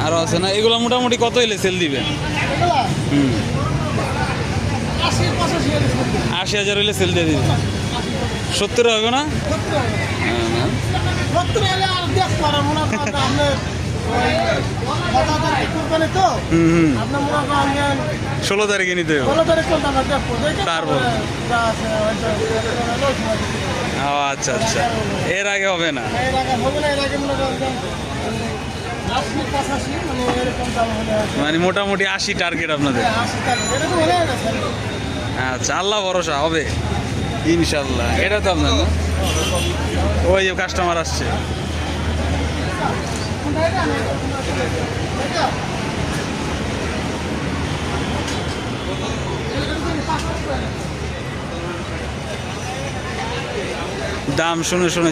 আরো আছে না? এগুলো মোটামুটি কত হইলে সেল দিবেন? 80,000 হইলে সেল দিয়ে দিবেন। 70 হবে না? হুম 16 তারিখে নিতে হবে। তারপর ও আচ্ছা আচ্ছা, এর আগে হবে না। মানে মোটামুটি 80 টার্গেট আপনাদের। আচ্ছা, আল্লাহ ভরসা হবে ইনশাল্লাহ। এটা তো আপনার না? ওই যে কাস্টমার আসছে। দাম শুনে শুনে